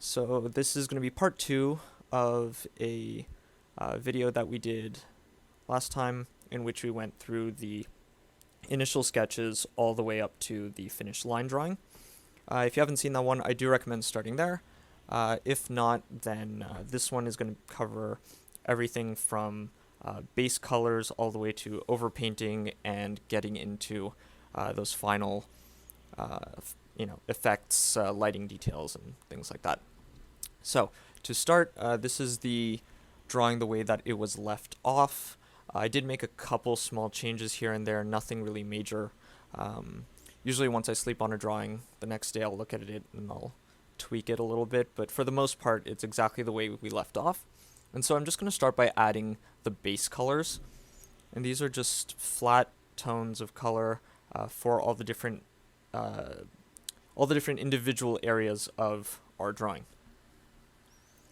So this is going to be part 2 of a video that we did last time, in which we went through the initial sketches all the way up to the finished line drawing. If you haven't seen that one, I do recommend starting there. If not, then this one is going to cover everything from base colors all the way to overpainting and getting into those final effects, lighting details, and things like that. So to start, this is the drawing the way that it was left off. I did make a couple small changes here and there, nothing really major. Usually once I sleep on a drawing, the next day I'll look at it and I'll tweak it a little bit, but for the most part it's exactly the way we left off. And so I'm just going to start by adding the base colors, and these are just flat tones of color for all the different individual areas of our drawing.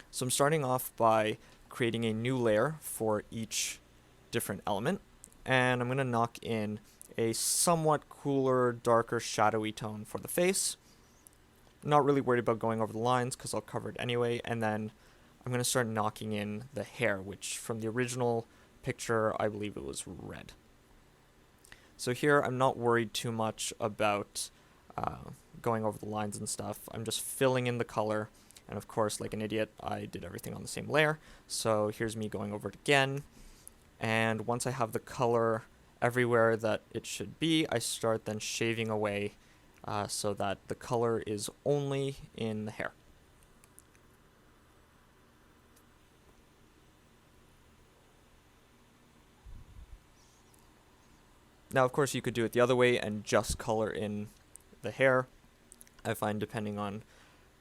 So I'm starting off by creating a new layer for each different element, and I'm going to knock in a somewhat cooler, darker, shadowy tone for the face. I'm not really worried about going over the lines because I'll cover it anyway, and then I'm going to start knocking in the hair, which from the original picture I believe it was red. So here I'm not worried too much about going over the lines and stuff. I'm just filling in the color, and of course, like an idiot, I did everything on the same layer. So here's me going over it again, and once I have the color everywhere that it should be, I start then shaving away so that the color is only in the hair. Now, of course, you could do it the other way and just color in the hair. I find depending on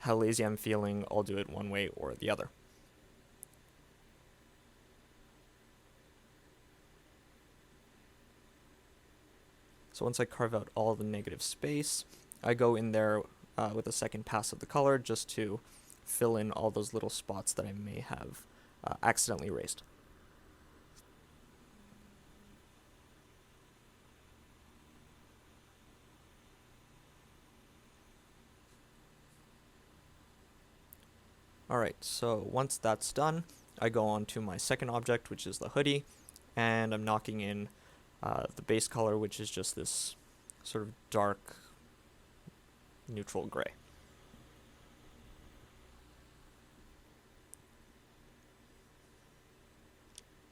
how lazy I'm feeling, I'll do it one way or the other. So once I carve out all the negative space, I go in there with a second pass of the color just to fill in all those little spots that I may have accidentally erased. Alright, so once that's done, I go on to my second object, which is the hoodie, and I'm knocking in the base color, which is just this sort of dark neutral gray.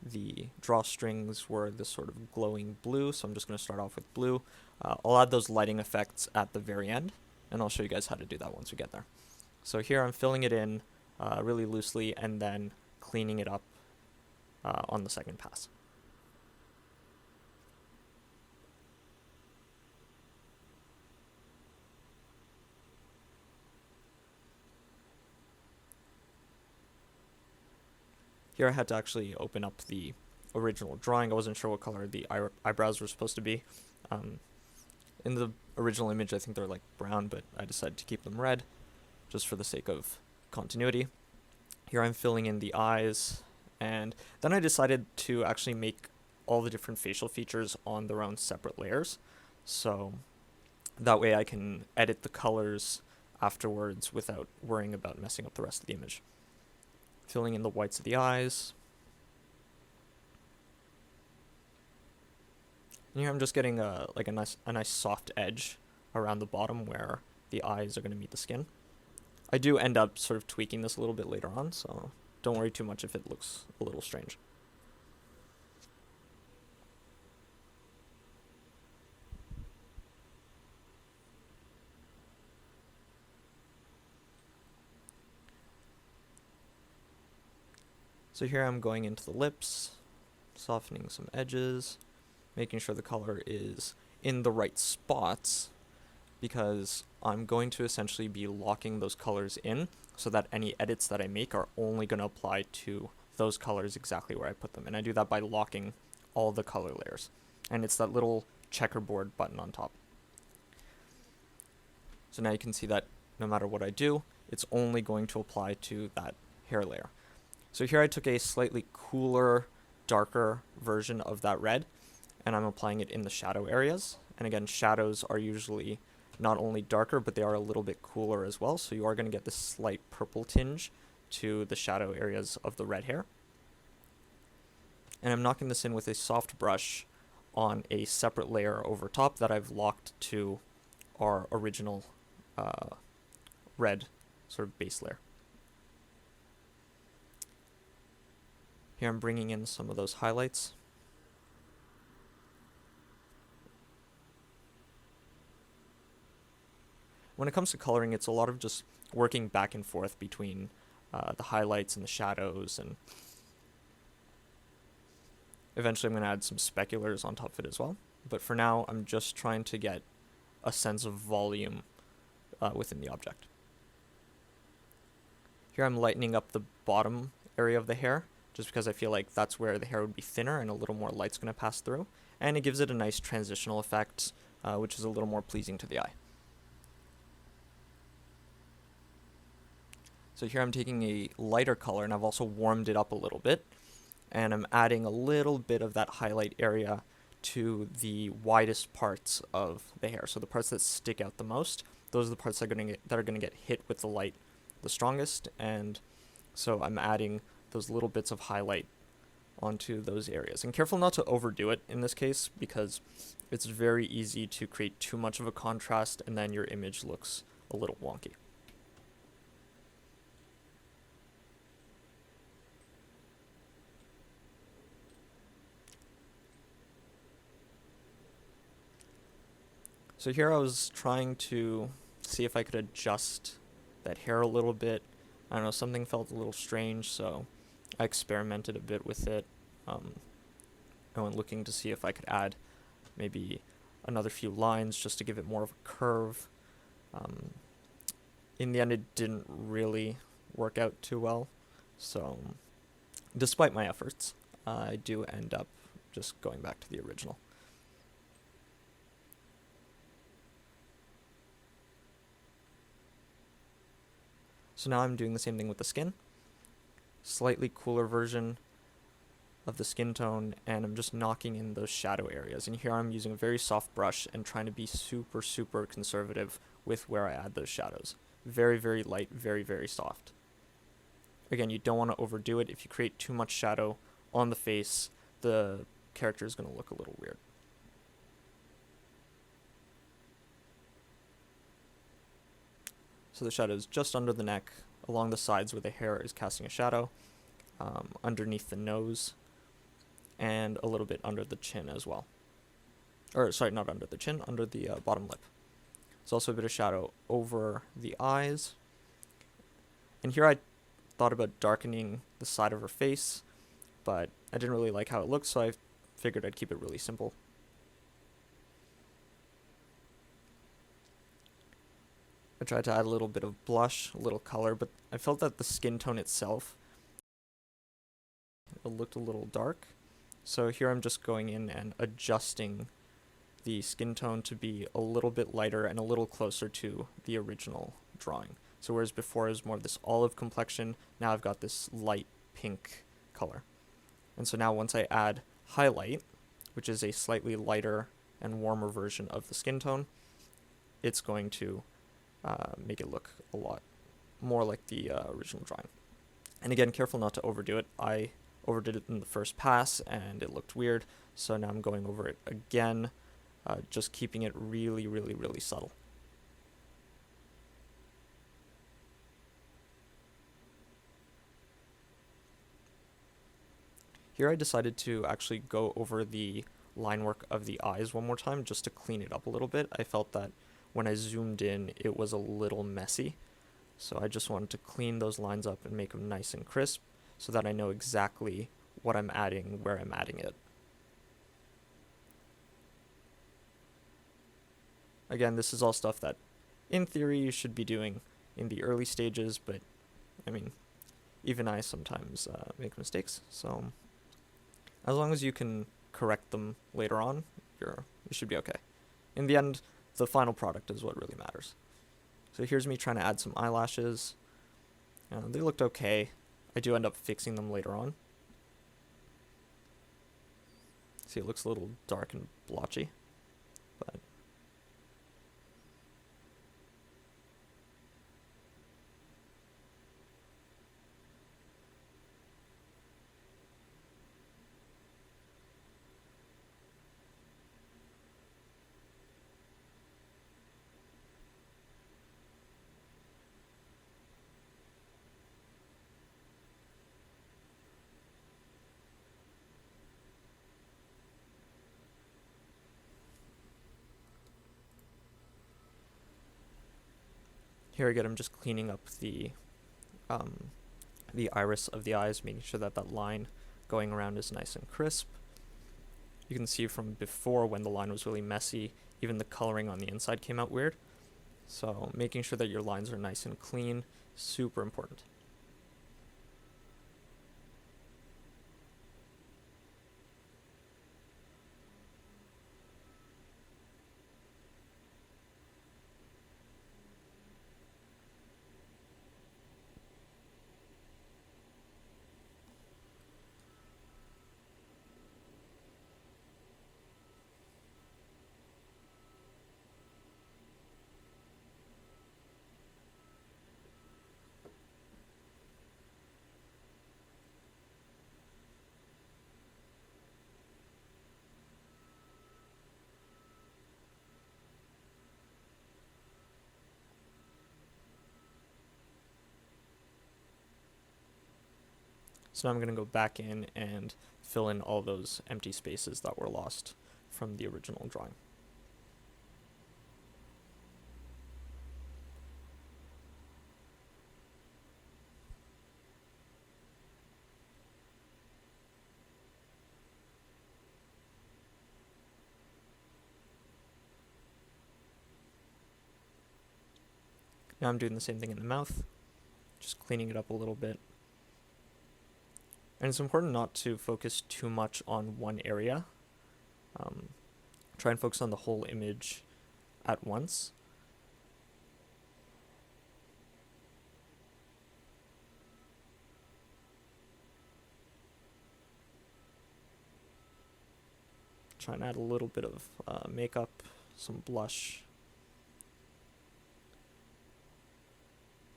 The drawstrings were this sort of glowing blue, so I'm just going to start off with blue. I'll add those lighting effects at the very end, and I'll show you guys how to do that once we get there. So here I'm filling it in really loosely and then cleaning it up on the second pass. Here I had to actually open up the original drawing. I wasn't sure what color the eyebrows were supposed to be. In the original image I think they're like brown, but I decided to keep them red just for the sake of continuity. Here I'm filling in the eyes, and then I decided to actually make all the different facial features on their own separate layers, so that way I can edit the colors afterwards without worrying about messing up the rest of the image. Filling in the whites of the eyes. And here I'm just getting a nice soft edge around the bottom where the eyes are going to meet the skin. I do end up sort of tweaking this a little bit later on, so don't worry too much if it looks a little strange. So here I'm going into the lips, softening some edges, making sure the color is in the right spots, because I'm going to essentially be locking those colors in so that any edits that I make are only going to apply to those colors exactly where I put them. And I do that by locking all the color layers. And it's that little checkerboard button on top. So now you can see that no matter what I do, it's only going to apply to that hair layer. So here I took a slightly cooler, darker version of that red, and I'm applying it in the shadow areas. And again, shadows are usually not only darker, but they are a little bit cooler as well. So you are going to get this slight purple tinge to the shadow areas of the red hair. And I'm knocking this in with a soft brush on a separate layer over top that I've locked to our original red sort of base layer. Here I'm bringing in some of those highlights. When it comes to coloring, it's a lot of just working back and forth between the highlights and the shadows, and eventually I'm going to add some speculars on top of it as well. But for now, I'm just trying to get a sense of volume within the object. Here I'm lightening up the bottom area of the hair, just because I feel like that's where the hair would be thinner and a little more light's going to pass through. And it gives it a nice transitional effect, which is a little more pleasing to the eye. So here I'm taking a lighter color, and I've also warmed it up a little bit. And I'm adding a little bit of that highlight area to the widest parts of the hair. So the parts that stick out the most, those are the parts that are going to get hit with the light the strongest. And so I'm adding those little bits of highlight onto those areas. And careful not to overdo it in this case, because it's very easy to create too much of a contrast and then your image looks a little wonky. So here I was trying to see if I could adjust that hair a little bit. I don't know, something felt a little strange, so I experimented a bit with it. I went looking to see if I could add maybe another few lines just to give it more of a curve. In the end, it didn't really work out too well. So despite my efforts, I do end up just going back to the original. So now I'm doing the same thing with the skin. Slightly cooler version of the skin tone, and I'm just knocking in those shadow areas. And here I'm using a very soft brush and trying to be super, super conservative with where I add those shadows. Very, very light, very, very soft. Again, you don't want to overdo it. If you create too much shadow on the face, the character is going to look a little weird. So the shadow is just under the neck, along the sides where the hair is casting a shadow, underneath the nose, and a little bit under the chin as well. Or, sorry, not under the chin, under the bottom lip. There's also a bit of shadow over the eyes. And here I thought about darkening the side of her face, but I didn't really like how it looked, so I figured I'd keep it really simple. I tried to add a little bit of blush, a little color, but I felt that the skin tone itself, it looked a little dark. So here I'm just going in and adjusting the skin tone to be a little bit lighter and a little closer to the original drawing. So whereas before it was more of this olive complexion, now I've got this light pink color. And so now once I add highlight, which is a slightly lighter and warmer version of the skin tone, it's going to make it look a lot more like the original drawing. And again, careful not to overdo it. I overdid it in the first pass and it looked weird, so now I'm going over it again, just keeping it really, really, really subtle. Here I decided to actually go over the line work of the eyes one more time just to clean it up a little bit. I felt that when I zoomed in, it was a little messy. So I just wanted to clean those lines up and make them nice and crisp so that I know exactly what I'm adding, where I'm adding it. Again, this is all stuff that, in theory, you should be doing in the early stages, but, I mean, even I sometimes make mistakes, so as long as you can correct them later on, you should be okay. In the end, the final product is what really matters. So here's me trying to add some eyelashes. They looked okay. I do end up fixing them later on. See, it looks a little dark and blotchy, but Here again, I'm just cleaning up the iris of the eyes, making sure that that line going around is nice and crisp. You can see from before when the line was really messy, even the coloring on the inside came out weird. So making sure that your lines are nice and clean, super important. So now I'm going to go back in and fill in all those empty spaces that were lost from the original drawing. Now I'm doing the same thing in the mouth, just cleaning it up a little bit. And it's important not to focus too much on one area. Try and focus on the whole image at once. Try and add a little bit of makeup, some blush.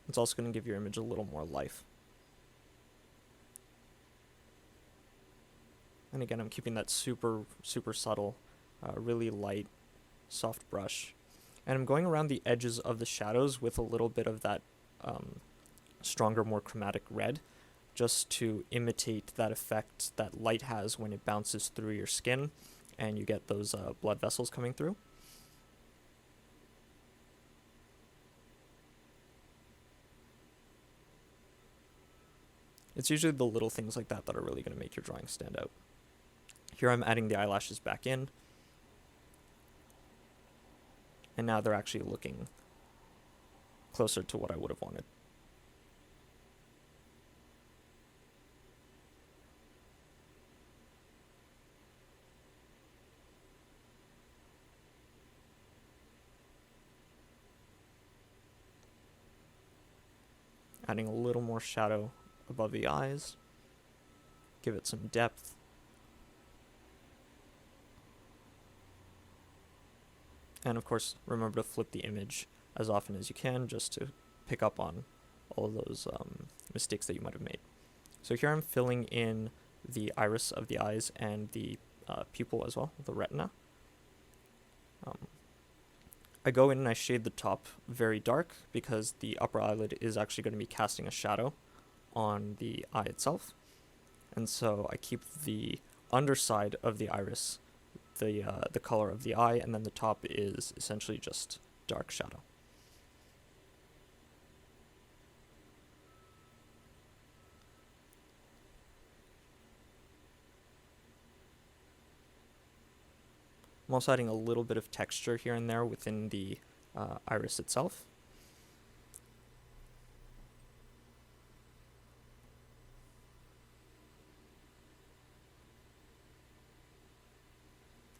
It's also going to give your image a little more life. And again, I'm keeping that super subtle, really light, soft brush. And I'm going around the edges of the shadows with a little bit of that stronger, more chromatic red, just to imitate that effect that light has when it bounces through your skin and you get those blood vessels coming through. It's usually the little things like that that are really going to make your drawing stand out. Here I'm adding the eyelashes back in. And now they're actually looking closer to what I would have wanted. Adding a little more shadow above the eyes. Give it some depth. And of course, remember to flip the image as often as you can just to pick up on all those mistakes that you might have made. So here I'm filling in the iris of the eyes and the pupil as well, the retina. I go in and I shade the top very dark because the upper eyelid is actually going to be casting a shadow on the eye itself. And so I keep the underside of the iris the color of the eye, and then the top is essentially just dark shadow. I'm also adding a little bit of texture here and there within the iris itself.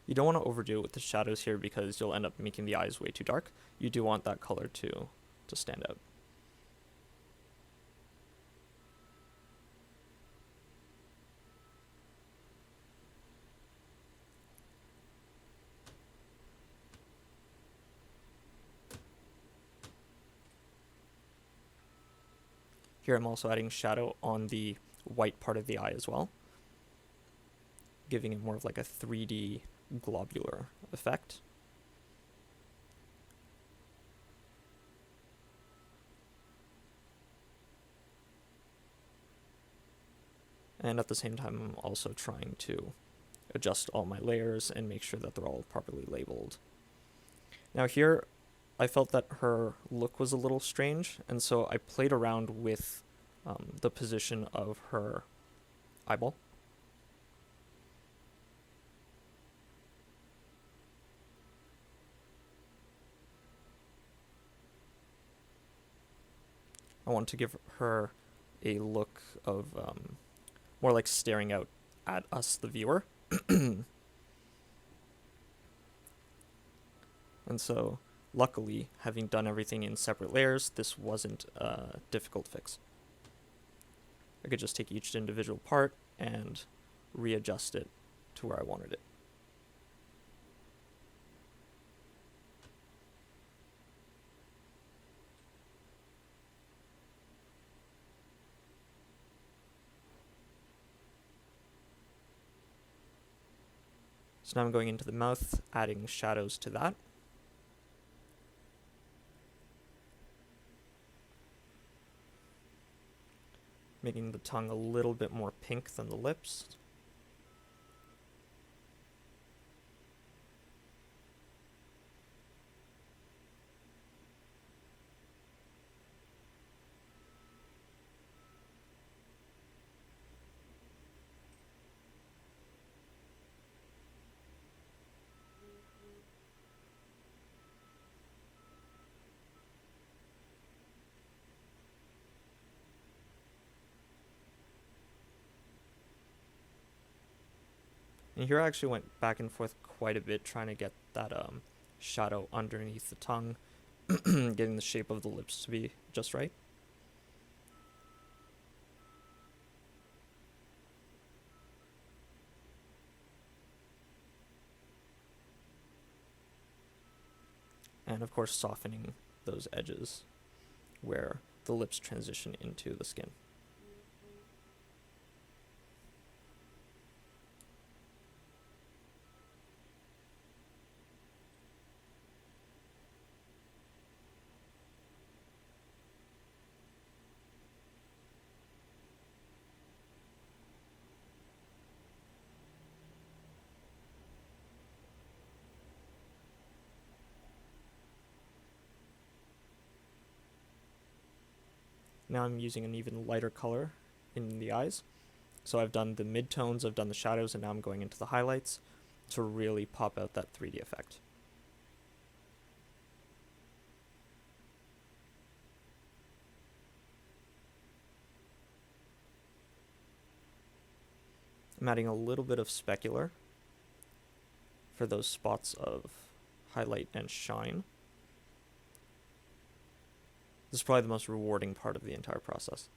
You don't want to overdo it with the shadows here because you'll end up making the eyes way too dark. You do want that color to stand out. Here I'm also adding shadow on the white part of the eye as well, giving it more of like a 3D globular effect. And at the same time, I'm also trying to adjust all my layers and make sure that they're all properly labeled. Now here, I felt that her look was a little strange, and so I played around with the position of her eyeball. I want to give her a look of more like staring out at us, the viewer. And so, luckily, having done everything in separate layers, this wasn't a difficult fix. I could just take each individual part and readjust it to where I wanted it. So now I'm going into the mouth, adding shadows to that. Making the tongue a little bit more pink than the lips. And here I actually went back and forth quite a bit trying to get that shadow underneath the tongue, getting the shape of the lips to be just right. And of course softening those edges where the lips transition into the skin. Now I'm using an even lighter color in the eyes. So I've done the midtones, I've done the shadows, and now I'm going into the highlights to really pop out that 3D effect. I'm adding a little bit of specular for those spots of highlight and shine. This is probably the most rewarding part of the entire process.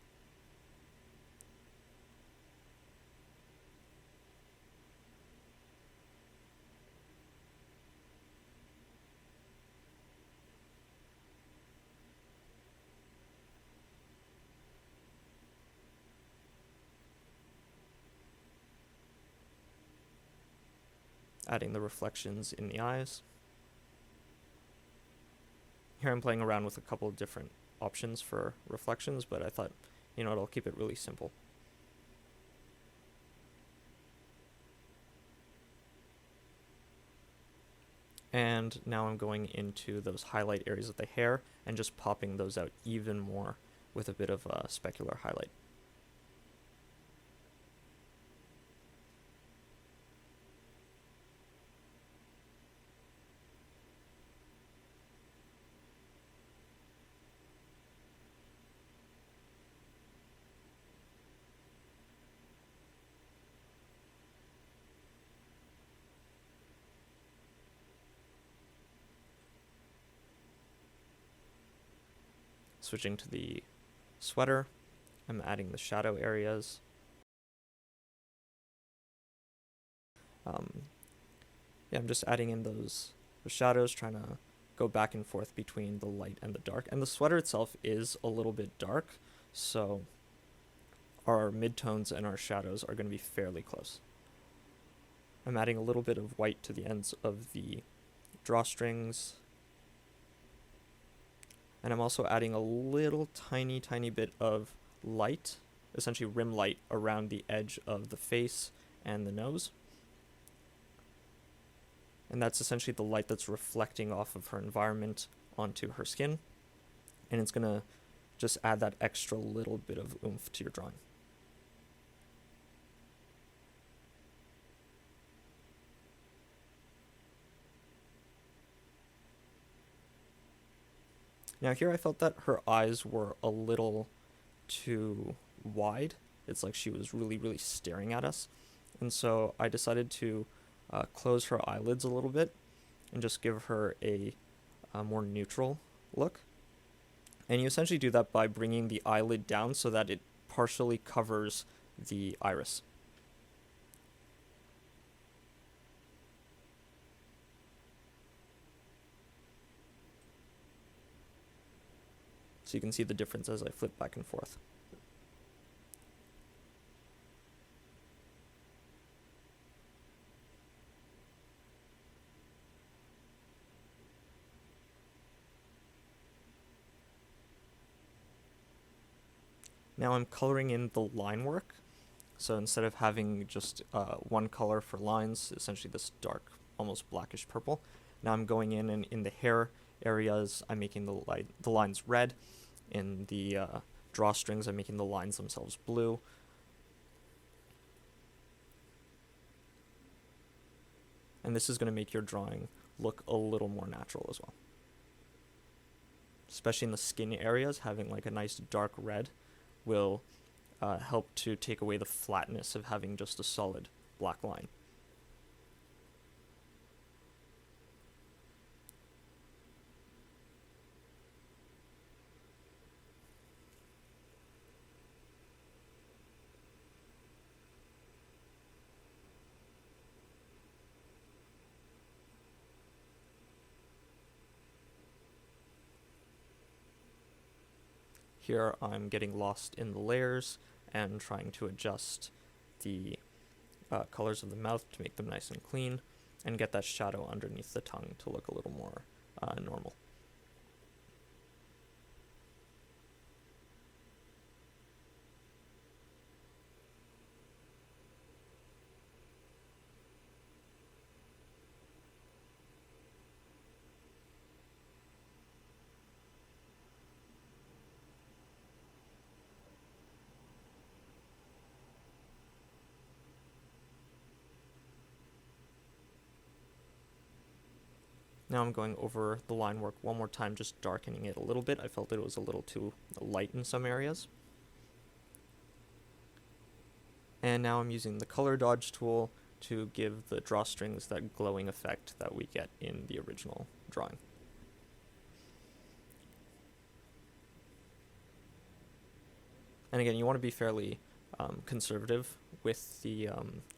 Adding the reflections in the eyes. Here I'm playing around with a couple of different options for reflections, but I thought, you know what, I'll keep it really simple. And now I'm going into those highlight areas of the hair and just popping those out even more with a bit of specular highlight. Switching to the sweater, I'm adding the shadow areas. I'm just adding in those shadows, trying to go back and forth between the light and the dark. And the sweater itself is a little bit dark, so our midtones and our shadows are going to be fairly close. I'm adding a little bit of white to the ends of the drawstrings. And I'm also adding a little tiny bit of light, essentially rim light, around the edge of the face and the nose. And that's essentially the light that's reflecting off of her environment onto her skin, and it's going to just add that extra little bit of oomph to your drawing. Now here I felt that her eyes were a little too wide. It's like she was really, really staring at us. And so I decided to close her eyelids a little bit and just give her a more neutral look. And you essentially do that by bringing the eyelid down so that it partially covers the iris. So you can see the difference as I flip back and forth. Now I'm coloring in the line work. So instead of having just one color for lines, essentially this dark, almost blackish purple, now I'm going in and in the hair areas, I'm making the lines red. In the drawstrings, I'm making the lines themselves blue. And this is going to make your drawing look a little more natural as well. Especially in the skin areas, having like a nice dark red will help to take away the flatness of having just a solid black line. Here I'm getting lost in the layers and trying to adjust the colors of the mouth to make them nice and clean and get that shadow underneath the tongue to look a little more normal. Now I'm going over the line work one more time, just darkening it a little bit. I felt it was a little too light in some areas. And now I'm using the color dodge tool to give the drawstrings that glowing effect that we get in the original drawing. And again, you want to be fairly conservative with the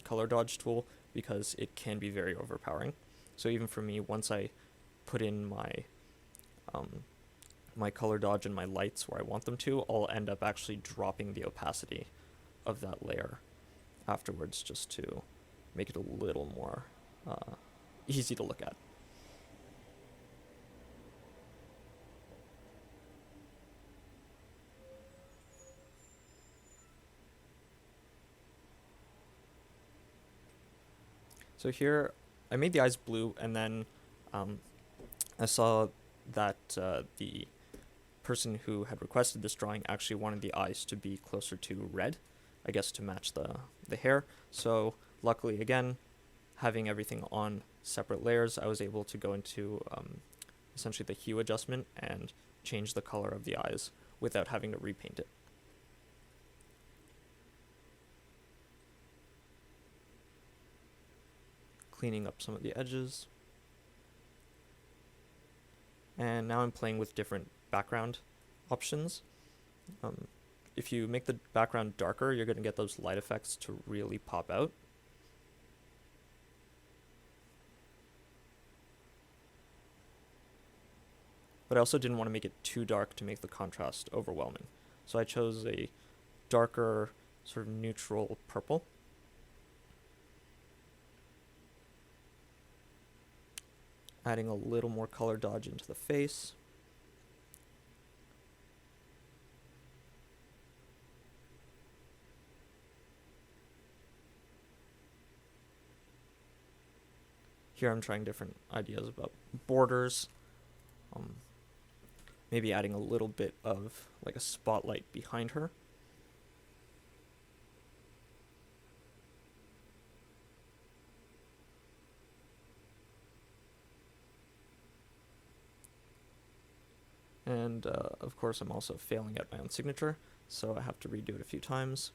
color dodge tool because it can be very overpowering. So even for me, once I put in my my color dodge and my lights where I want them to, I'll end up actually dropping the opacity of that layer afterwards just to make it a little more easy to look at. So here I made the eyes blue, and then I saw that the person who had requested this drawing actually wanted the eyes to be closer to red, I guess to match the hair. So luckily, again, having everything on separate layers, I was able to go into essentially the hue adjustment and change the color of the eyes without having to repaint it. Cleaning up some of the edges. And now I'm playing with different background options. If you make the background darker, you're going to get those light effects to really pop out. But I also didn't want to make it too dark to make the contrast overwhelming. So I chose a darker, sort of neutral purple. Adding a little more color dodge into the face. Here I'm trying different ideas about borders. maybe adding a little bit of like a spotlight behind her. And of course I'm also failing at my own signature, so I have to redo it a few times.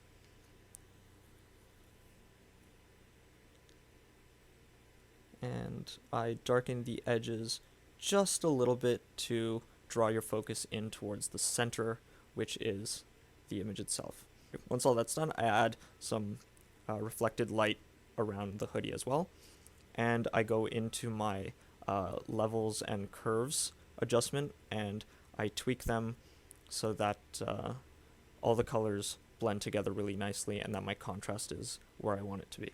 And I darken the edges just a little bit to draw your focus in towards the center, which is the image itself. Once all that's done, I add some reflected light around the hoodie as well, and I go into my levels and curves adjustment, and I tweak them so that all the colors blend together really nicely and that my contrast is where I want it to be.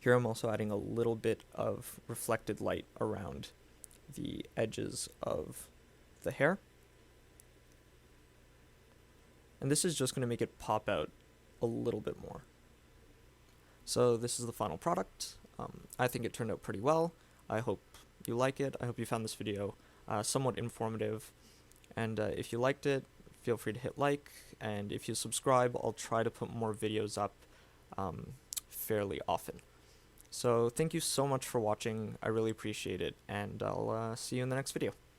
Here I'm also adding a little bit of reflected light around the edges of the hair. And this is just going to make it pop out a little bit more. So this is the final product. I think it turned out pretty well. I hope you like it. I hope you found this video somewhat informative. And if you liked it, feel free to hit like. And if you subscribe, I'll try to put more videos up fairly often. So thank you so much for watching. I really appreciate it, and I'll see you in the next video.